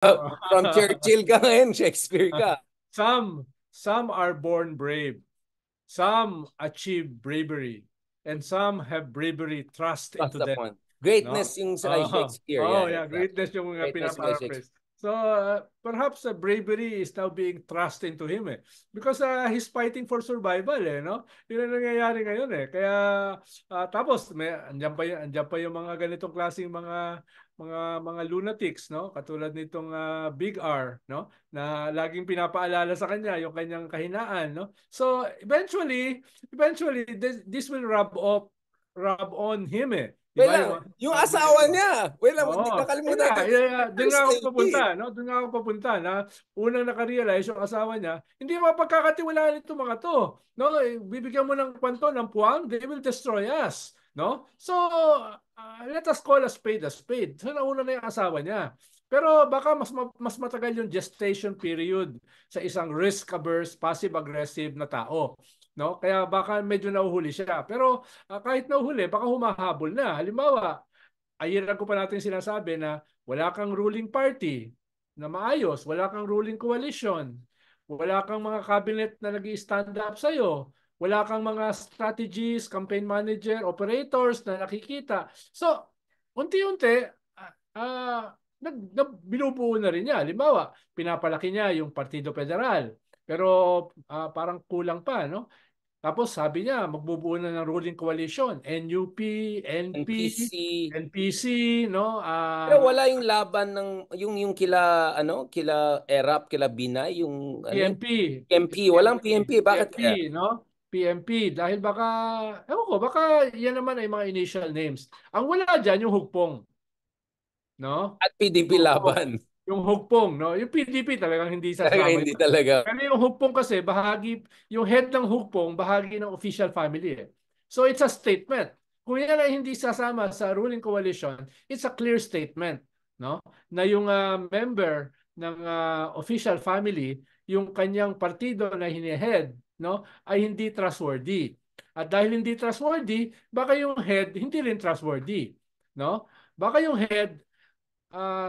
From Churchill ka ngayon, Shakespeare ka. Some are born brave. Some achieve bravery. And some have bravery thrust That's into the them. point. No? Greatness yung sa kay Oh, Shakespeare. oh, Yeah, yeah, exactly. greatness yung Greatness yung kay Shakespeare. pinaparaphrase. So perhaps bravery is now being thrust into him because he's fighting for survival no? Yun ang nangyayari ngayon Kaya tapos andiyan pa yung mga ganitong klaseng mga lunatics no? Katulad nitong Big R no? Na laging pinapaalala sa kanya yung kanyang kahinaan no? So eventually this will rub on him Di Well, ba yung mga yung sabi asawa nito? niya. Well, hindi Oo. Yun kakalimutan nga, natin. doon First nga ako lady. papunta, no? Doon nga ako papunta na unang nakarealize yung asawa niya, hindi mapagkakatiwalaan ito mga to. No? Bibigyan mo ng kwanto ng puwang, they will destroy us. No? So, let us call a spade a spade. So, nauna na yung asawa niya. Pero baka mas matagal yung gestation period sa isang risk-averse, passive-aggressive na tao. No? Kaya baka medyo nahuhuli siya. Pero kahit nahuhuli, baka humahabol na. Halimbawa, ayan ko pa natin sinasabi na wala kang ruling party na maayos, wala kang ruling coalition, wala kang mga cabinet na nag-stand up sa'yo, wala kang mga strategies, campaign manager, operators na nakikita. So, unti-unti, binubuo na rin niya. Halimbawa, pinapalaki niya yung Partido Federal. Pero parang kulang pa, no? Tapos sabi niya, magbubuo na ng ruling coalition, NUP, NP, NPC. NPC, no? Pero wala yung laban ng yung kila kila Erap, kila Binay, yung ano yun? PNP, PMP, walang PNP, PMP. Bakit PNP, kaya? no? PNP dahil baka ewan ko, baka yan naman ay mga initial names. Ang wala diyan yung hugpong, no? At PDP Yung hugpong, laban. yung hugpong, no? Yung PDP talagang hindi Talaga sasama hindi yun. talaga. Pero yung hugpong kasi bahagi, yung head ng hugpong bahagi ng official family So it's a statement. Kung yan ay hindi sasama sa ruling coalition, it's a clear statement, no? Na yung member ng official family, yung kanyang partido na hinihead, no, ay hindi trustworthy. At dahil hindi trustworthy, baka yung head hindi rin trustworthy, no? Baka yung head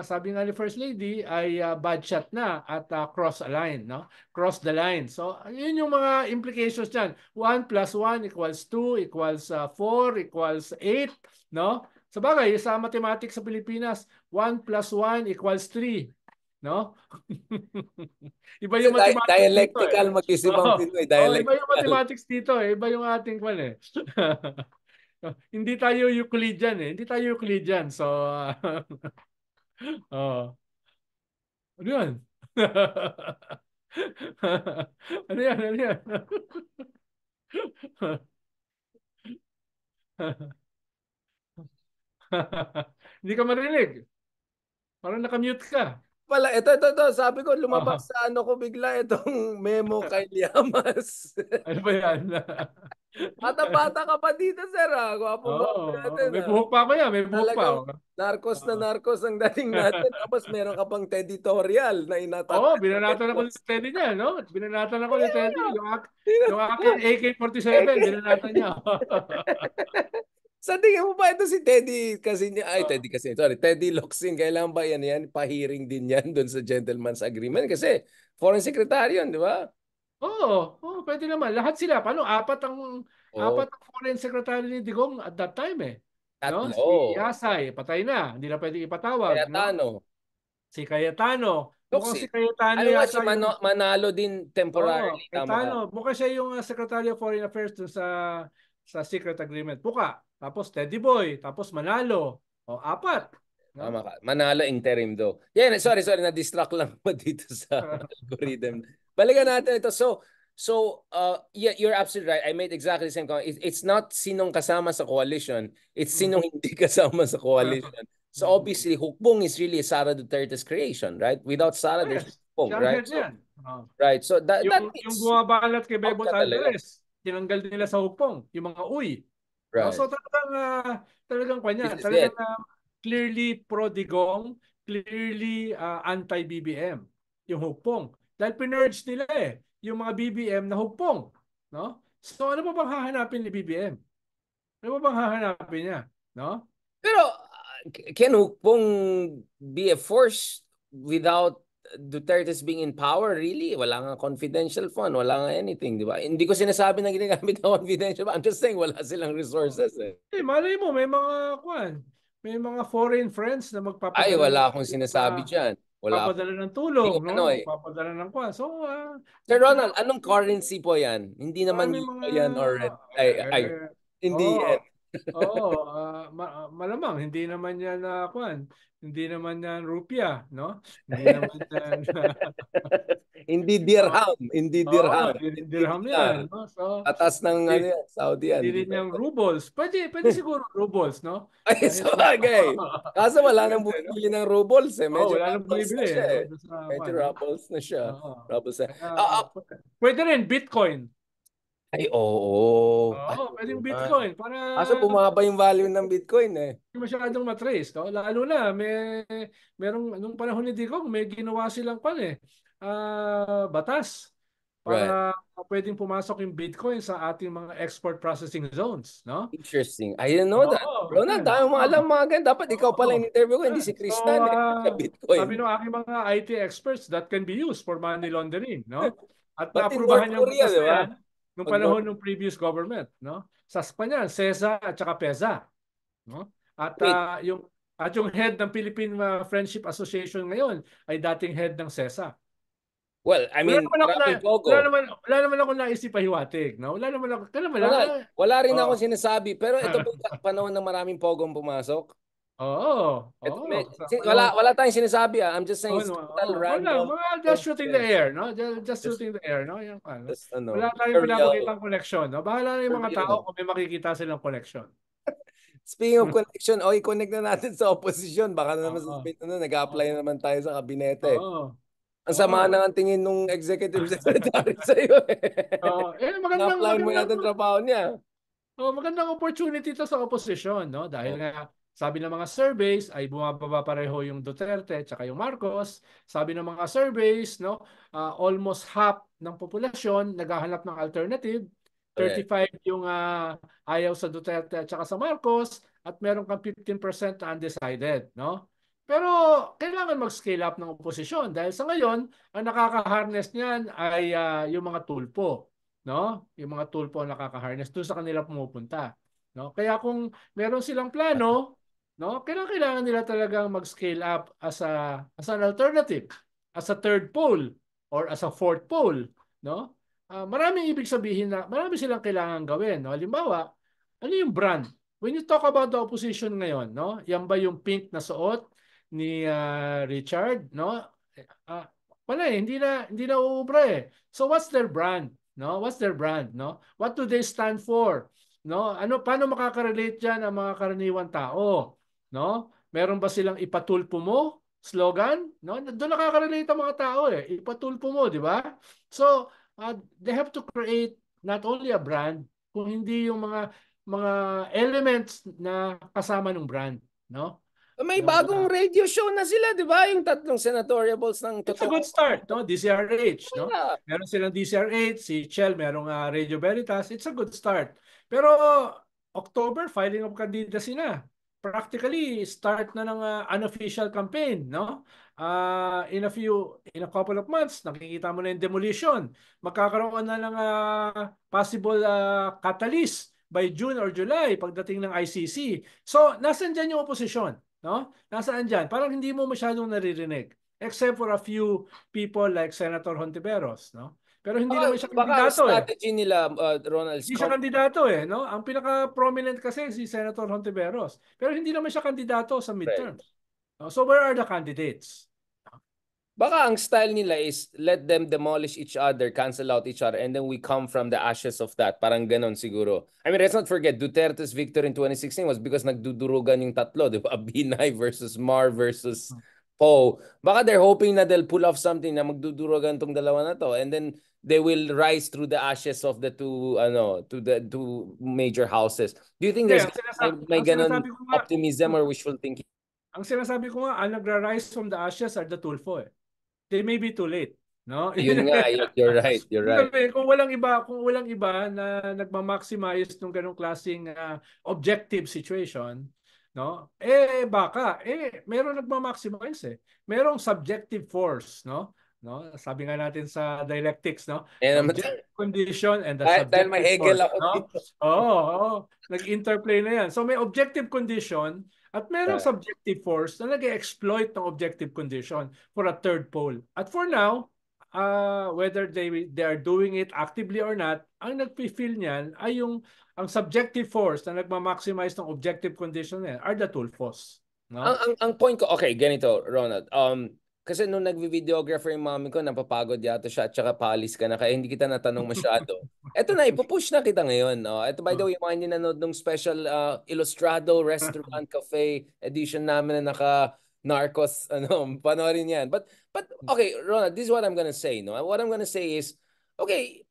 sabi nga ni First Lady ay bad shot na at cross a line, no? Cross the line. So, yun yung mga implications diyan. 1 plus 1 equals 2 equals 4 equals 8, no? Sa bagay, sa mathematics sa Pilipinas, 1 plus 1 equals 3, no? Iba Kasi yung mathematics dito dialectical mag-isip ang Oo, Pinoy, iba yung dialectical. mathematics dito Iba yung ating kwan Hindi tayo Euclidean Hindi tayo Euclidean. So, oh. Ano yan? Ano yan? Ano yan? Hindi ka marinig. Parang nakamute ka. Pala, ito, sabi ko, Oh, lumabas sa ano ko bigla itong memo kay Liamas. ano ba yan? Bata-bata ka pa dito, sir, ah. Gwapo-gwapo Oo, natin, may ah. buhok pa ako yan. May buhok pa. Talagang Oh. narcos na Oo. narcos ang dating natin. Tapos meron ka pang editorial na Oo, inatatak sa binanatan ako ni Edmos. Teddy niya, no? Binanatan ako ni Teddy. Yung akin Tingnan- AK-47, binanatan niya. Sa tingin mo ba ito si Teddy kasi niya, ay Teddy kasi, sorry, Teddy Locsin, kailangan ba yan, pahiring din yan doon sa gentleman's agreement kasi foreign secretary yun, di ba? Pwede naman. Lahat sila. Paano? Oo, Apat ang foreign secretary ni Digong at that time No? Si tatlo. Yasay, patay na. Hindi na pwede Kaya ipatawag, no? Tano, Si Cayetano. Mukhang si Locsin. Cayetano Ano nga si yata yung Manalo din temporarily, tama ka? Cayetano. Mukhang siya yung Secretary of Foreign Affairs dun sa secret agreement. Puka. Tapos Teddy Boy. Tapos Manalo. Apat. No? Tama ka. Manalo interim do. Yan, sorry, na-distract lang po dito sa algorithm. Balikan natin ito. Yeah, you're absolutely right. I made exactly the same comment. It's not sinong kasama sa coalition. It's sinong hindi kasama sa coalition. So obviously, Hukbong is really Sara Duterte's creation, right? Without Sara, there's Yes. Hukbong, Siya ang right? head niyan. Oh. Right. So that Yung means bumabalat kay out Bebot ka talaga. Alvarez, tinanggal nila sa hukpong, yung mga uy. No? Right. So talagang This kanya, is talagang it. clearly pro-digong, clearly anti-BBM yung hukpong. Dahil pinurge nila yung mga BBM na hukpong. No? So ano pa bang hahanapin ni BBM? Ano pa bang hahanapin niya? No? Pero can Hukbong be a force? without Duterte's being in power, really, wala nga confidential fund, wala nga anything, di ba? Hindi ko sinasabi na ginagamit ng confidential fund. I'm just saying, wala silang resources eh. Malay mo, may mga foreign friends na Ay, magpapadala wala akong sinasabi dyan. Wala akong, papadala ng hindi ko tulong, no? Pinoy. Magpapadala ng kwan. So, Sir Ronald, anong currency po yan? Hindi naman may euro mga yan or ay, hindi yan. oh, malamang hindi naman yan kwan. Hindi naman yan rupiah, no? Hindi naman yan Hindi dirham, hindi dirham. Hindi dirham dinar. yan, no? So, Atas ng ano yan, Saudi yan. hindi rin yung rubles. Pwede siguro rubles, no? Ay, Dahil sabagay. Kaso wala nang Ganda, no? bumibili ng rubles eh. Medyo Wala nang rubles na bumibili, siya no? eh. Doon sa Medyo kwan, no? rubles na siya. Oo. Rubles na. Kaya, pwede rin Bitcoin. Ay, oo. Ay, Oo, pwedeng naman. Bitcoin para Kaso bumaba yung value ng Bitcoin eh. hindi masyadong matrace, no? Lalo na merong nung panahon ni Digong may ginawa silang batas Right. para pwedeng pumasok yung Bitcoin sa ating mga export processing zones, no? Interesting. I didn't know that. Oo, Ronald, yan. dami mo alam mga ganyan. Dapat ikaw pala Oo. yung interview ko, hindi Yan. si So, Kristan eh. Sa sabi Bitcoin. ng aking mga IT experts that can be used for money laundering, no? At But in naaprubahan North yung Korea, batas di na ba? yan nung Pag panahon ng previous government, no? Sa Espanya, CESA at saka PEZA, no? At Wait, yung head ng Philippine Friendship Association ngayon ay dating head ng CESA. well, I mean, maraming pogo. Wala naman ako naisip pahiwatig, no? Wala naman ako, Ronald, wala rin oh. akong sinasabi. Pero ito po yung panahon ng maraming pogong pumasok. Oo. Ito, Sa panahon, wala tayong sinasabi ah. I'm just saying, it's total wala, random. just shooting the air, no? Just Just, shooting the air, no? Yung ano. just ano, Wala tayong trivial. pinapakitang connection, no? Bahala na yung mga tao kung may makikita silang connection. Speaking of connection, i-connect na natin sa opposition. Baka na naman sa Oo. nag-apply na naman tayo sa kabinete. Oo. Ang sama na ang tingin nung executive secretary sa iyo eh. Na-apply mo yata ang trabaho niya. Magandang opportunity to sa opposition, no? Dahil nga sabi ng mga surveys ay bumababa pareho yung Duterte at yung Marcos. Sabi ng mga surveys, no, almost half ng populasyon naghahanap ng alternative. 35 yung ayaw sa Duterte at sa Marcos at meron kang 15% na undecided, no? Pero kailangan mag-scale up ng oposisyon dahil sa ngayon ang nakaka-harness niyan ay yung mga tulpo, no? Yung mga tulpo ang nakaka-harness doon sa kanila pumupunta, no? Kaya kung meron silang plano, no, kailangan nila talagang mag-scale up as an alternative, as a third pole or as a fourth pole, no? Maraming ibig sabihin na marami silang kailangan gawin, no? Halimbawa, ano yung brand? When you talk about the opposition ngayon, no? Yan ba yung pink na suot ni Richard, no? Wala hindi na uubra eh. So what's their brand? No? What's their brand, no? What do they stand for? No? Paano makaka-relate diyan ang mga karaniwang tao? No? Meron ba silang ipatulpo mo slogan? No? Doon nakaka-relate ang mga tao eh. Ipatulpo mo, di ba? So, they have to create not only a brand, kung hindi yung mga elements na kasama ng brand, no? May bagong radio show na sila, di ba? Yung tatlong senatoriables ng It's a totoo. good start, no? DCRH, no? Yeah. Meron silang DCRH, si Chel, merong Radio Veritas. It's a good start. Pero October, filing of candidacy na. Practically, start na ng unofficial campaign, no? In a couple of months, nakikita mo na yung demolition. Magkakaroon na ng possible catalyst by June or July pagdating ng ICC. So, nasan dyan yung opposition? No? Nasaan dyan? Parang hindi mo masyadong naririnig. Except for a few people like Senator Hontiveros. No? Pero hindi naman siya kandidato strategy nila, Ronald. Hindi siya kandidato no? Ang pinaka-prominent kasi si Senator Hontiveros. Pero hindi naman siya kandidato sa midterms. No? So where are the candidates? Baka ang style nila is let them demolish each other, cancel out each other, and then we come from the ashes of that. Parang ganon siguro. I mean, let's not forget, Duterte's victory in 2016 was because nagdudurugan yung tatlo, di ba? Binay versus Mar versus Poe. Baka they're hoping na they'll pull off something na magdudurugan tong dalawa na to, and then they will rise through the ashes of the two major houses. Do you think there's may ganon optimism or wishful thinking? Ang sinasabi ko nga, ang nagra-rise from the ashes are the Tulfo They may be too late, no? Yun nga, you're right. Kung walang iba na nagma-maximize ng ganong klaseng objective situation, no? Baka meron nagma-maximize Merong subjective force, no? No? Sabi nga natin sa dialectics, no? Yan The naman. objective condition and the Dahil may subjective Hegel force, ako no? dito. Oo. Nag-interplay na yan. So may objective condition at merong subjective force na nag-exploit ng objective condition for a third pole. At for now, whether they are doing it actively or not, ang nagpi-feel niyan ay ang subjective force na nagma-maximize ng objective condition are the Tulfos. No? Ang point ko, okay, ganito, Ronald. Kasi nung nagvi-videographer yung mami ko, napapagod yata siya at saka paalis ka na kaya hindi kita natanong masyado. Eto na, ipupush na kita ngayon. No? Eto, by the way, yung mga hindi nanood nung special Ilustrado Restaurant Cafe edition namin na naka Narcos, panoorin yan. But okay, Ronald, this is what I'm gonna say. No? What I'm gonna say is, okay,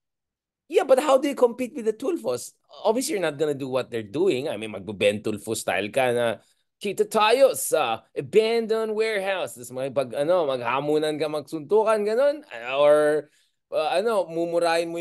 yeah, but how do you compete with the Tulfos? Obviously, you're not gonna do what they're doing. I mean, magbe-Ben Tulfo style ka na kita tayo sa abandoned warehouse. Tapos maghamunan ka, magsuntukan, ganun. Or, mumurahin mo yung